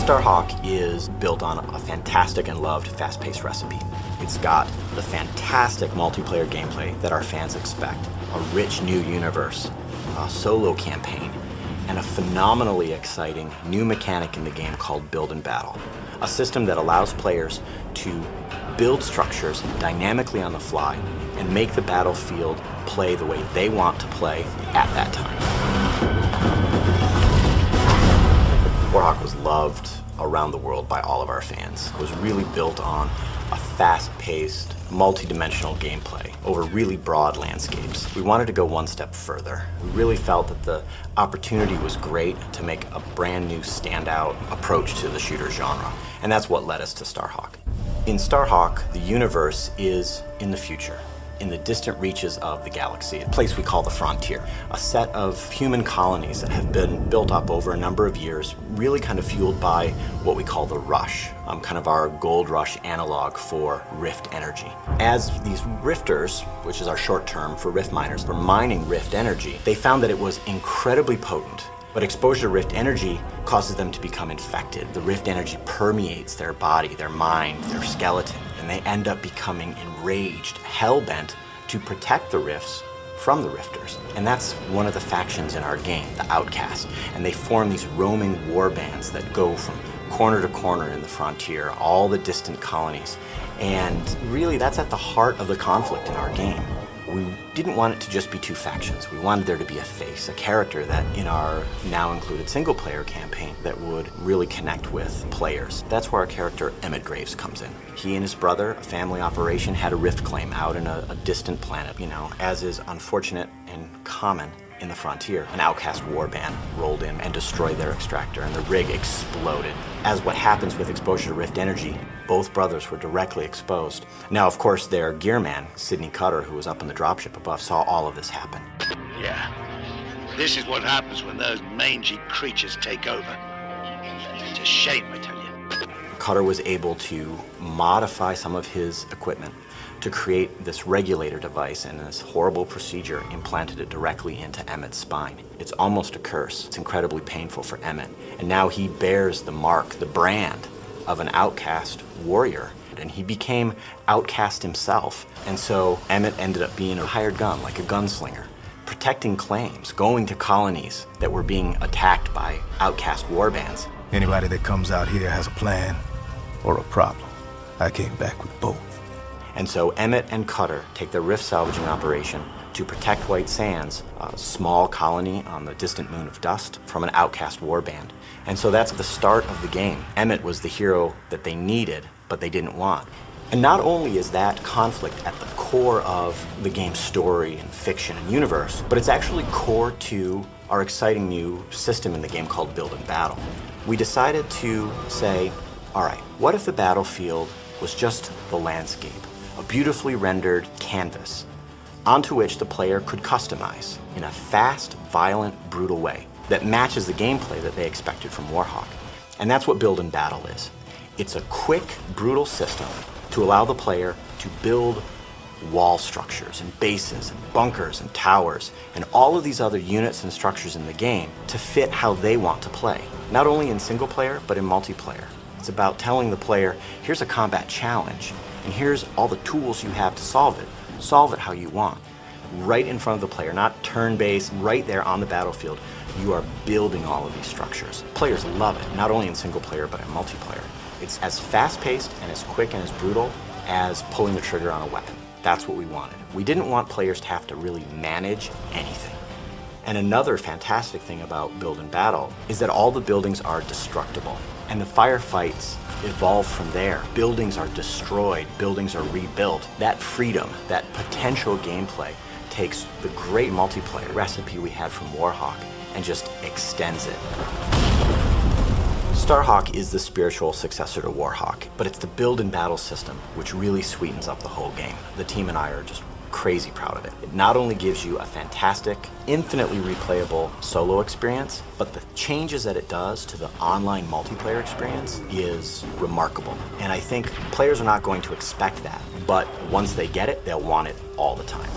Starhawk is built on a fantastic and loved fast-paced recipe. It's got the fantastic multiplayer gameplay that our fans expect, a rich new universe, a solo campaign, and a phenomenally exciting new mechanic in the game called Build and Battle, a system that allows players to build structures dynamically on the fly and make the battlefield play the way they want to play at that time. Starhawk was loved around the world by all of our fans. It was really built on a fast-paced, multi-dimensional gameplay over really broad landscapes. We wanted to go one step further. We really felt that the opportunity was great to make a brand new standout approach to the shooter genre, and that's what led us to Starhawk. In Starhawk, the universe is in the future, in the distant reaches of the galaxy, a place we call the Frontier, a set of human colonies that have been built up over a number of years, really kind of fueled by what we call the Rush, kind of our gold rush analog for rift energy. As these rifters, which is our short term for rift miners, were mining rift energy, they found that it was incredibly potent. But exposure to rift energy causes them to become infected. The rift energy permeates their body, their mind, their skeleton, and they end up becoming enraged, hell-bent to protect the rifts from the rifters. And that's one of the factions in our game, the Outcast. And they form these roaming war bands that go from corner to corner in the Frontier, all the distant colonies. And really, that's at the heart of the conflict in our game. We didn't want it to just be two factions. We wanted there to be a face, a character that in our now included single-player campaign that would really connect with players. That's where our character Emmett Graves comes in. He and his brother, a family operation, had a rift claim out in a distant planet. You know, as is unfortunate and common in the Frontier, an outcast warband rolled in and destroyed their extractor, and the rig exploded. As what happens with exposure to rift energy, both brothers were directly exposed. Now, of course, their gearman, Sidney Cutter, who was up in the dropship above, saw all of this happen. Yeah, this is what happens when those mangy creatures take over. It's a shame, I tell you. Cutter was able to modify some of his equipment to create this regulator device, and this horrible procedure implanted it directly into Emmett's spine. It's almost a curse. It's incredibly painful for Emmett. And now he bears the mark, the brand of an outcast warrior. And he became outcast himself. And so Emmett ended up being a hired gun, like a gunslinger, protecting claims, going to colonies that were being attacked by outcast warbands. Anybody that comes out here has a plan or a problem. I came back with both. And so Emmett and Cutter take their rift salvaging operation to protect White Sands, a small colony on the distant moon of Dust, from an outcast warband. And so that's the start of the game. Emmett was the hero that they needed, but they didn't want. And not only is that conflict at the core of the game's story and fiction and universe, but it's actually core to our exciting new system in the game called Build and Battle. We decided to say, all right, what if the battlefield was just the landscape? A beautifully rendered canvas onto which the player could customize in a fast, violent, brutal way that matches the gameplay that they expected from Warhawk. And that's what Build and Battle is. It's a quick, brutal system to allow the player to build wall structures and bases and bunkers and towers and all of these other units and structures in the game to fit how they want to play, not only in single player, but in multiplayer. It's about telling the player, here's a combat challenge, and here's all the tools you have to solve it. Solve it how you want. Right in front of the player, not turn-based, right there on the battlefield. You are building all of these structures. Players love it, not only in single player, but in multiplayer. It's as fast-paced and as quick and as brutal as pulling the trigger on a weapon. That's what we wanted. We didn't want players to have to really manage anything. And another fantastic thing about Build and Battle is that all the buildings are destructible. And the firefights evolve from there. Buildings are destroyed, buildings are rebuilt. That freedom, that potential gameplay takes the great multiplayer recipe we had from Warhawk and just extends it. Starhawk is the spiritual successor to Warhawk, but it's the Build and Battle system which really sweetens up the whole game. The team and I are just crazy proud of it. It not only gives you a fantastic, infinitely replayable solo experience, but the changes that it does to the online multiplayer experience is remarkable. And I think players are not going to expect that, but once they get it, they'll want it all the time.